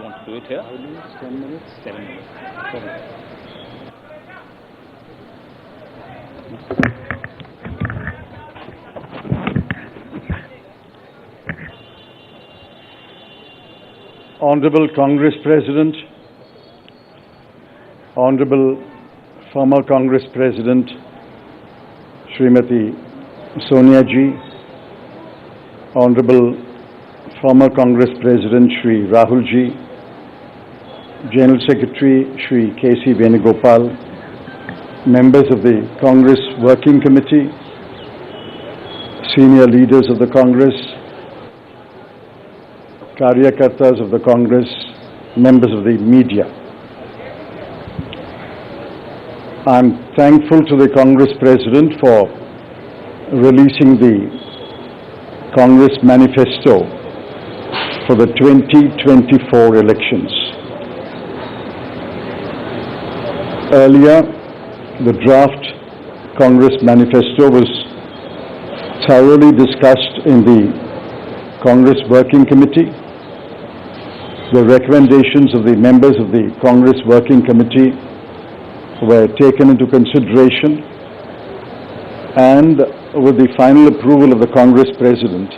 want to do it here? 10 minutes. 7 minutes. 7. Honorable Congress President, Honorable former Congress President Srimati Sonia Ji, Honorable former Congress President Shri Rahul Ji, General Secretary Shri K.C. Venugopal, members of the Congress Working Committee, senior leaders of the Congress, Karyakartas of the Congress, members of the media. I'm thankful to the Congress President for releasing the Congress Manifesto for the 2024 elections. Earlier, the draft Congress Manifesto was thoroughly discussed in the Congress Working Committee. The recommendations of the members of the Congress Working Committee were taken into consideration, and with the final approval of the Congress President,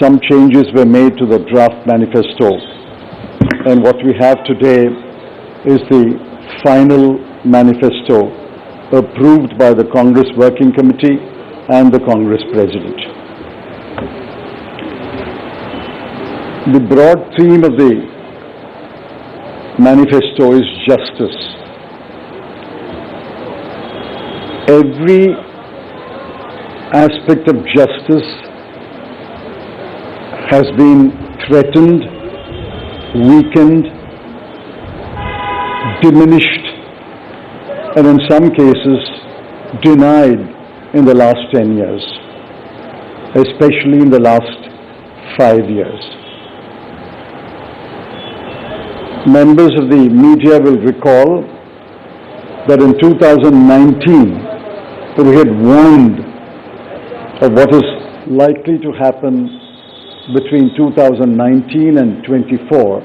some changes were made to the draft manifesto, and what we have today is the final manifesto approved by the Congress Working Committee and the Congress President. The broad theme of the manifesto is justice. Every aspect of justice has been threatened, weakened, diminished, and in some cases denied in the last 10 years, especially in the last 5 years. Members of the media will recall that in 2019, we had warned of what is likely to happen between 2019 and 24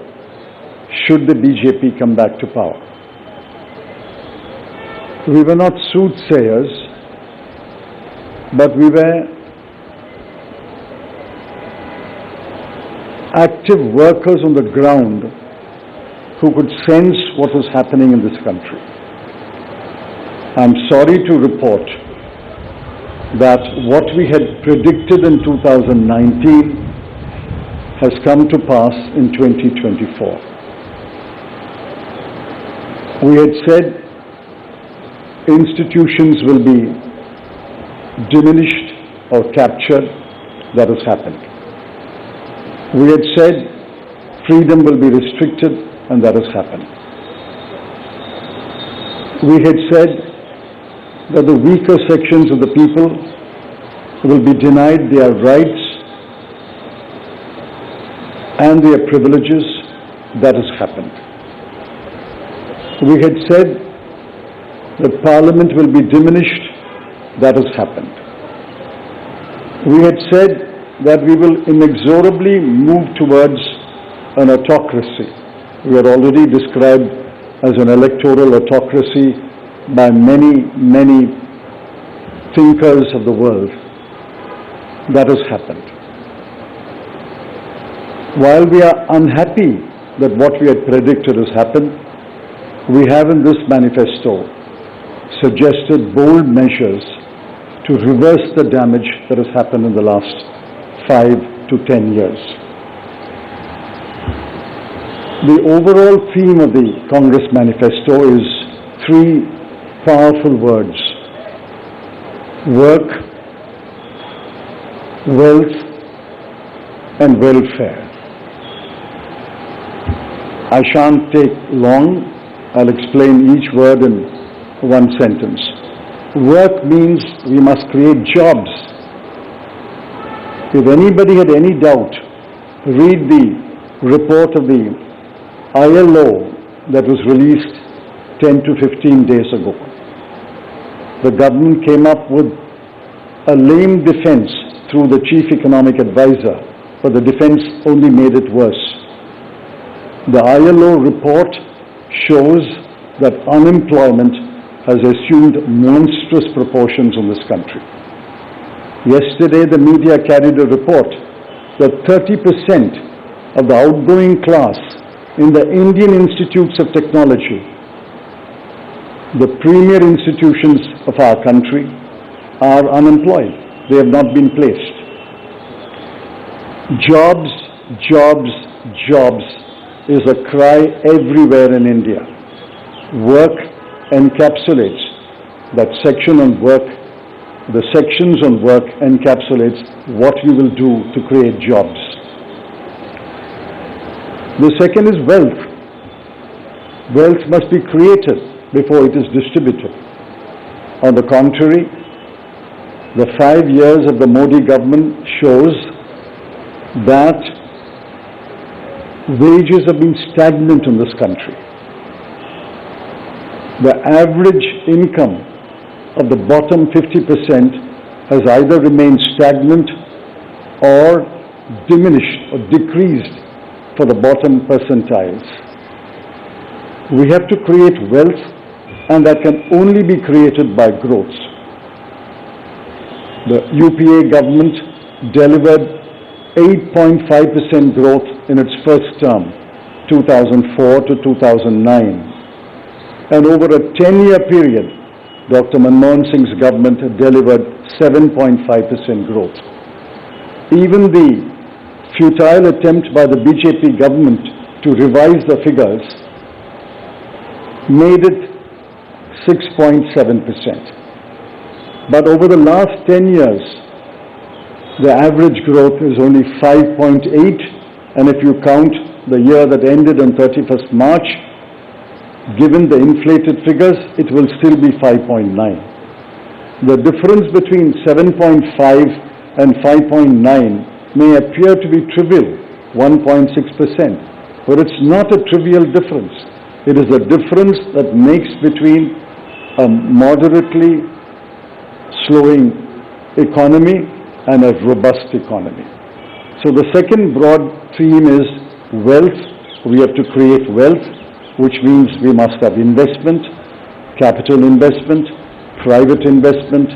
should the BJP come back to power. We were not soothsayers, but we were active workers on the ground who could sense what was happening in this country. I'm sorry to report that what we had predicted in 2019 has come to pass in 2024. We had said institutions will be diminished or captured. That has happened. We had said freedom will be restricted, and that has happened. We had said that the weaker sections of the people will be denied their rights and their privileges. That has happened. We had said that Parliament will be diminished. That has happened. We had said that we will inexorably move towards an autocracy. We are already described as an electoral autocracy by many, many thinkers of the world. That has happened. While we are unhappy that what we had predicted has happened, we have in this manifesto suggested bold measures to reverse the damage that has happened in the last 5 to 10 years. The overall theme of the Congress Manifesto is 3 powerful words: work, wealth, and welfare. I shan't take long. I'll explain each word in one sentence. Work means we must create jobs. If anybody had any doubt, read the report of the ILO that was released 10 to 15 days ago. The government came up with a lame defense through the chief economic advisor, but the defense only made it worse. The ILO report shows that unemployment has assumed monstrous proportions in this country. Yesterday, the media carried a report that 30% of the outgoing class in the Indian institutes of technology, the premier institutions of our country, are unemployed. They have not been placed. Jobs, jobs, jobs is a cry everywhere in India. Work encapsulates that section on work. The sections on work encapsulates what we will do to create jobs. The second is wealth. Wealth must be created before it is distributed. On the contrary, the 5 years of the Modi government shows that wages have been stagnant in this country. The average income of the bottom 50% has either remained stagnant or diminished or decreased for the bottom percentiles. We have to create wealth, and that can only be created by growth. The UPA government delivered 8.5% growth in its first term, 2004 to 2009. And over a 10-year period, Dr. Manmohan Singh's government delivered 7.5% growth. Even the futile attempt by the BJP government to revise the figures made it 6.7%. But over the last 10 years, the average growth is only 5.8, and if you count the year that ended on 31st March, given the inflated figures, it will still be 5.9. The difference between 7.5 and 5.9 may appear to be trivial, 1.6%, but it's not a trivial difference. It is a difference that makes between a moderately slowing economy and a robust economy. So the second broad theme is wealth. We have to create wealth, which means we must have investment, capital investment, private investment,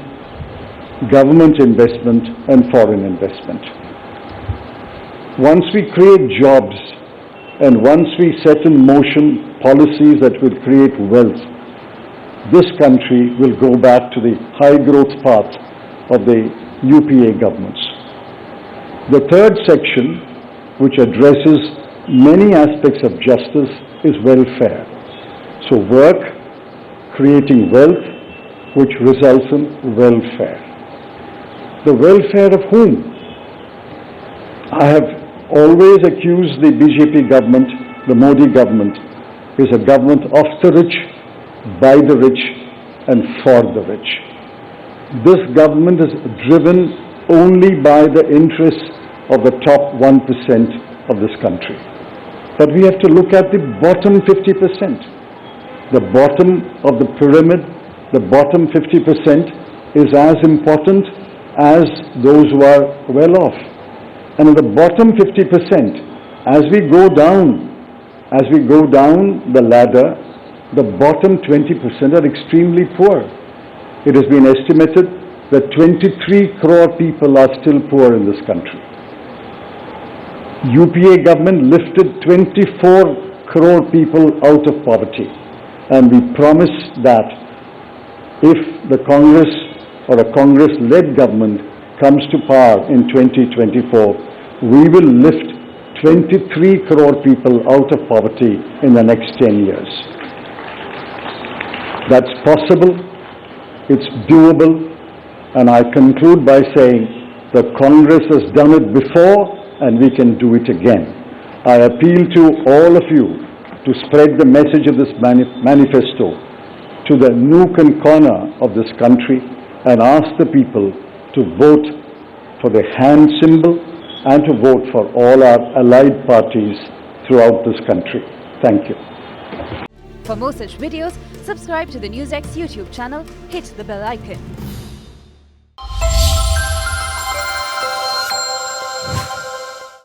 government investment, and foreign investment. Once we create jobs and once we set in motion policies that will create wealth, this country will go back to the high growth path of the UPA governments. The third section, which addresses many aspects of justice, is welfare. So work, creating wealth, which results in welfare. The welfare of whom? I have always accused the BJP government, the Modi government, is a government of the rich, by the rich, and for the rich. This government is driven only by the interests of the top 1% of this country. But we have to look at the bottom 50%. The bottom of the pyramid, the bottom 50% is as important as those who are well off. And in the bottom 50%, as we go down the ladder, the bottom 20% are extremely poor. It has been estimated that 23 crore people are still poor in this country. UPA government lifted 24 crore people out of poverty, and we promise that if the Congress or a Congress-led government comes to power in 2024, we will lift 23 crore people out of poverty in the next 10 years. That's possible, it's doable, and I conclude by saying the Congress has done it before and we can do it again. I appeal to all of you to spread the message of this manifesto to the nook and corner of this country and ask the people to vote for the hand symbol and to vote for all our allied parties throughout this country. Thank you. For more such videos, subscribe to the NewsX YouTube channel, hit the bell icon.